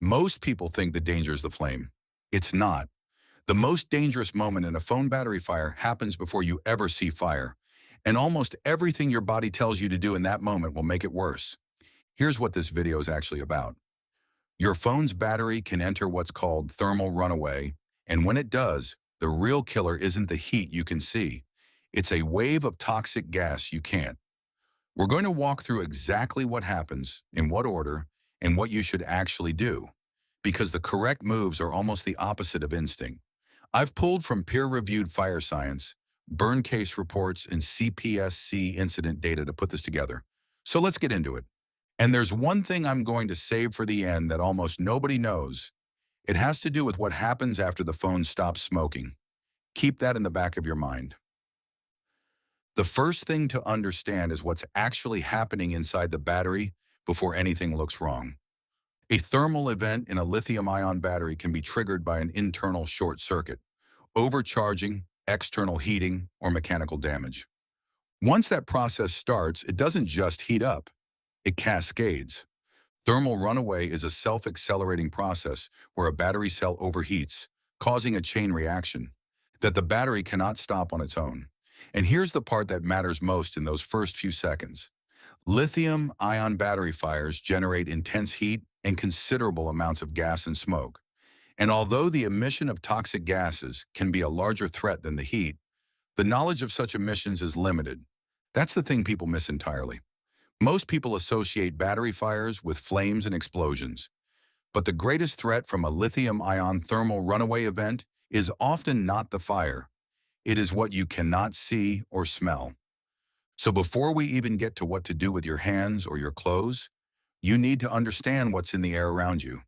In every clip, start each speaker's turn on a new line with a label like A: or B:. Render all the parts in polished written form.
A: Most people think the danger is the flame. It's not. The most dangerous moment in a phone battery fire happens before you ever see fire, and almost everything your body tells you to do in that moment will make it worse. Here's what this video is actually about. Your phone's battery can enter what's called thermal runaway, and when it does, the real killer isn't the heat you can see. It's a wave of toxic gas you can't. We're going to walk through exactly what happens, in what order, and what you should actually do, because the correct moves are almost the opposite of instinct. I've pulled from peer-reviewed fire science, burn case reports, and CPSC incident data to put this together. So let's get into it. And there's one thing I'm going to save for the end that almost nobody knows. It has to do with what happens after the phone stops smoking. Keep that in the back of your mind. The first thing to understand is what's actually happening inside the battery before anything looks wrong. A thermal event in a lithium-ion battery can be triggered by an internal short circuit, overcharging, external heating, or mechanical damage. Once that process starts, it doesn't just heat up, it cascades. Thermal runaway is a self-accelerating process where a battery cell overheats, causing a chain reaction that the battery cannot stop on its own. And here's the part that matters most in those first few seconds. Lithium-ion battery fires generate intense heat and considerable amounts of gas and smoke. And although the emission of toxic gases can be a larger threat than the heat, the knowledge of such emissions is limited. That's the thing people miss entirely. Most people associate battery fires with flames and explosions. But the greatest threat from a lithium-ion thermal runaway event is often not the fire. It is what you cannot see or smell. So before we even get to what to do with your hands or your clothes, you need to understand what's in the air around you.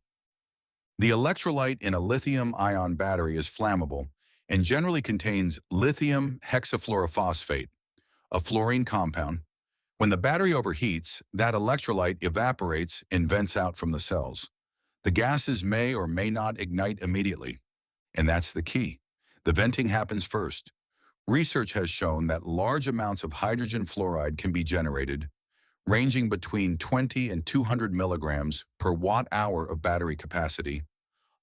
A: The electrolyte in a lithium-ion battery is flammable and generally contains lithium hexafluorophosphate, a fluorine compound. When the battery overheats, that electrolyte evaporates and vents out from the cells. The gases may or may not ignite immediately, and that's the key. The venting happens first. Research has shown that large amounts of hydrogen fluoride can be generated, ranging between 20 and 200 milligrams per watt-hour of battery capacity,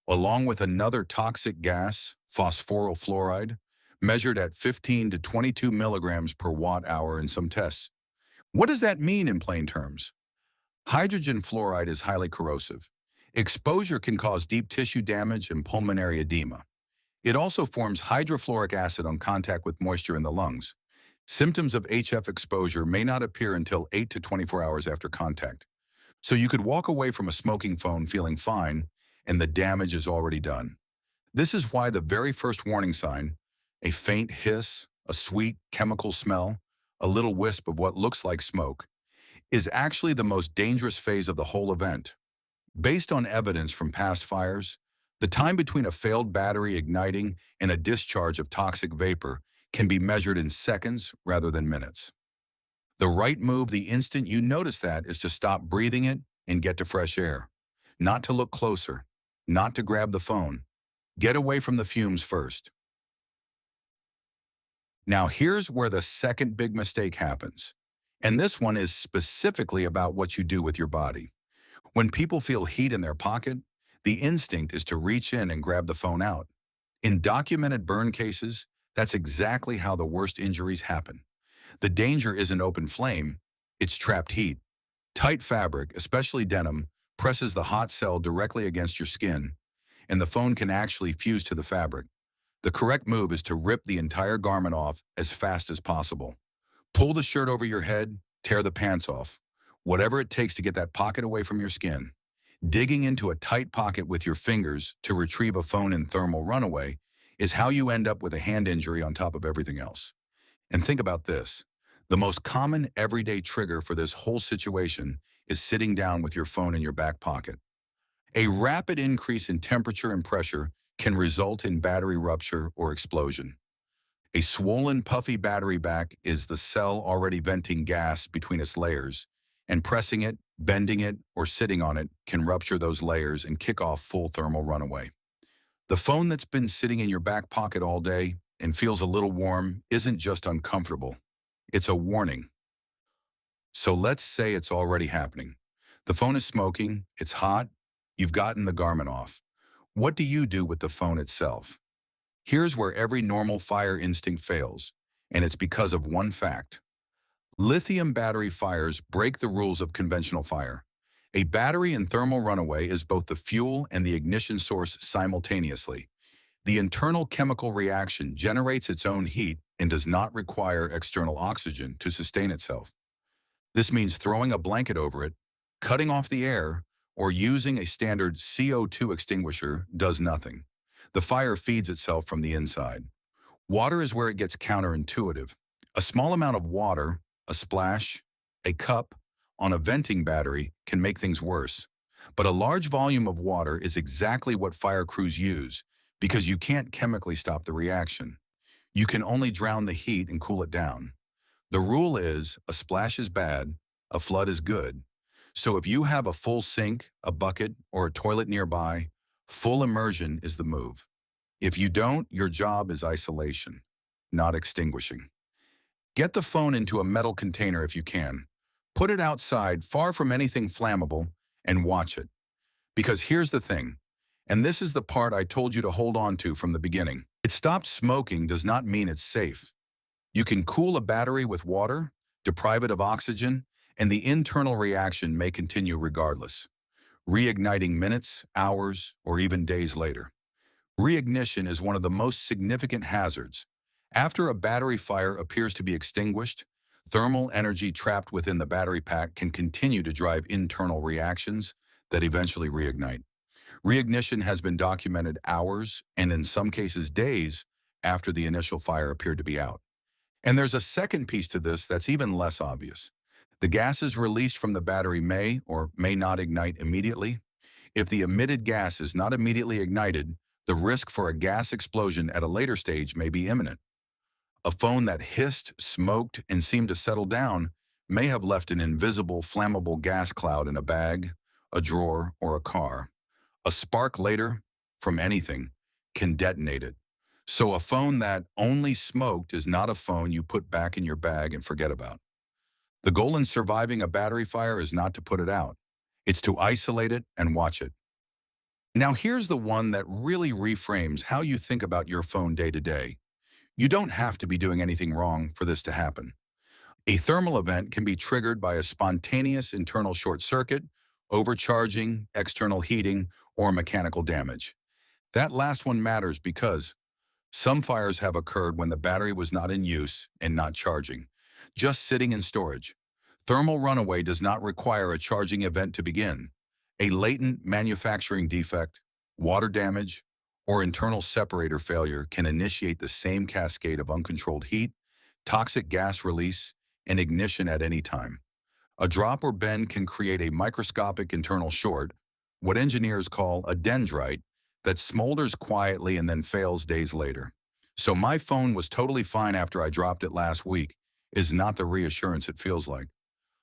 A: along with another toxic gas, phosphoryl fluoride, measured at 15 to 22 milligrams per watt-hour in some tests. What does that mean in plain terms? Hydrogen fluoride is highly corrosive. Exposure can cause deep tissue damage and pulmonary edema. It also forms hydrofluoric acid on contact with moisture in the lungs. Symptoms of HF exposure may not appear until 8 to 24 hours after contact. So you could walk away from a smoking phone feeling fine, and the damage is already done. This is why the very first warning sign, a faint hiss, a sweet chemical smell, a little wisp of what looks like smoke, is actually the most dangerous phase of the whole event. Based on evidence from past fires, the time between a failed battery igniting and a discharge of toxic vapor can be measured in seconds rather than minutes. The right move the instant you notice that is to stop breathing it and get to fresh air. Not to look closer, not to grab the phone. Get away from the fumes first. Now here's where the second big mistake happens. And this one is specifically about what you do with your body. When people feel heat in their pocket, the instinct is to reach in and grab the phone out. In documented burn cases, that's exactly how the worst injuries happen. The danger isn't open flame, it's trapped heat. Tight fabric, especially denim, presses the hot cell directly against your skin, and the phone can actually fuse to the fabric. The correct move is to rip the entire garment off as fast as possible. Pull the shirt over your head, tear the pants off. Whatever it takes to get that pocket away from your skin. Digging into a tight pocket with your fingers to retrieve a phone in thermal runaway is how you end up with a hand injury on top of everything else. And think about this. The most common everyday trigger for this whole situation is sitting down with your phone in your back pocket. A rapid increase in temperature and pressure can result in battery rupture or explosion. A swollen, puffy battery back is the cell already venting gas between its layers, and pressing it, bending it, or sitting on it can rupture those layers and kick off full thermal runaway. The phone that's been sitting in your back pocket all day and feels a little warm isn't just uncomfortable. It's a warning. So let's say it's already happening. The phone is smoking, it's hot, You've gotten the garment off. What do you do with the phone itself? Here's where every normal fire instinct fails, and it's because of one fact. Lithium battery fires break the rules of conventional fire. A battery in thermal runaway is both the fuel and the ignition source simultaneously. The internal chemical reaction generates its own heat and does not require external oxygen to sustain itself. This means throwing a blanket over it, cutting off the air, or using a standard CO2 extinguisher does nothing. The fire feeds itself from the inside. Water is where it gets counterintuitive. A small amount of water, a splash, a cup, on a venting battery can make things worse. But a large volume of water is exactly what fire crews use because you can't chemically stop the reaction. You can only drown the heat and cool it down. The rule is a splash is bad, a flood is good. So if you have a full sink, a bucket, or a toilet nearby, full immersion is the move. If you don't, your job is isolation, not extinguishing. Get the phone into a metal container if you can. Put it outside, far from anything flammable, and watch it. Because here's the thing, and this is the part I told you to hold on to from the beginning. It stopped smoking does not mean it's safe. You can cool a battery with water, deprive it of oxygen, and the internal reaction may continue regardless, reigniting minutes, hours, or even days later. Reignition is one of the most significant hazards. After a battery fire appears to be extinguished, thermal energy trapped within the battery pack can continue to drive internal reactions that eventually reignite. Reignition has been documented hours, and in some cases days, after the initial fire appeared to be out. And there's a second piece to this that's even less obvious. The gases released from the battery may or may not ignite immediately. If the emitted gas is not immediately ignited, the risk for a gas explosion at a later stage may be imminent. A phone that hissed, smoked, and seemed to settle down may have left an invisible, flammable gas cloud in a bag, a drawer, or a car. A spark later, from anything, can detonate it. So a phone that only smoked is not a phone you put back in your bag and forget about. The goal in surviving a battery fire is not to put it out. It's to isolate it and watch it. Now here's the one that really reframes how you think about your phone day to day. You don't have to be doing anything wrong for this to happen. A thermal event can be triggered by a spontaneous internal short circuit, overcharging, external heating, or mechanical damage. That last one matters because some fires have occurred when the battery was not in use and not charging, just sitting in storage. Thermal runaway does not require a charging event to begin. A latent manufacturing defect, water damage, or internal separator failure can initiate the same cascade of uncontrolled heat, toxic gas release, and ignition at any time. A drop or bend can create a microscopic internal short, what engineers call a dendrite, that smolders quietly and then fails days later. So my phone was totally fine after I dropped it last week is not the reassurance it feels like.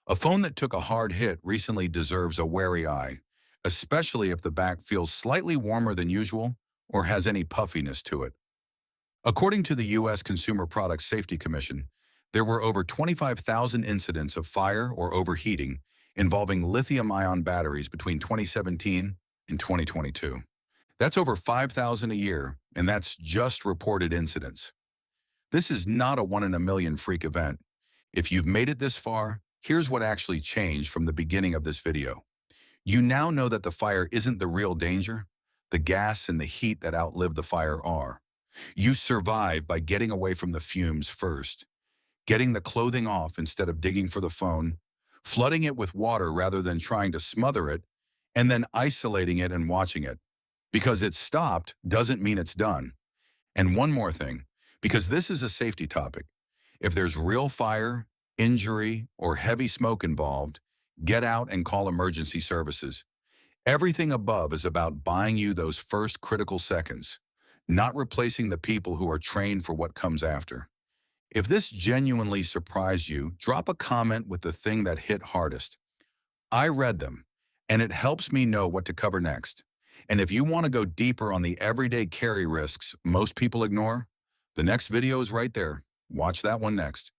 A: A phone that took a hard hit recently deserves a wary eye, especially if the back feels slightly warmer than usual or has any puffiness to it. According to the U.S. Consumer Product Safety Commission, there were over 25,000 incidents of fire or overheating involving lithium-ion batteries between 2017 and 2022. That's over 5,000 a year, and that's just reported incidents. This is not a one-in-a-million freak event. If you've made it this far, here's what actually changed from the beginning of this video. You now know that the fire isn't the real danger. The gas and the heat that outlived the fire are. You survive by getting away from the fumes first, getting the clothing off instead of digging for the phone, flooding it with water rather than trying to smother it, and then isolating it and watching it. Because it's stopped doesn't mean it's done. And one more thing, because this is a safety topic. If there's real fire, injury, or heavy smoke involved, get out and call emergency services. Everything above is about buying you those first critical seconds, not replacing the people who are trained for what comes after. If this genuinely surprised you, drop a comment with the thing that hit hardest. I read them, and it helps me know what to cover next. And if you want to go deeper on the everyday carry risks most people ignore, the next video is right there. Watch that one next.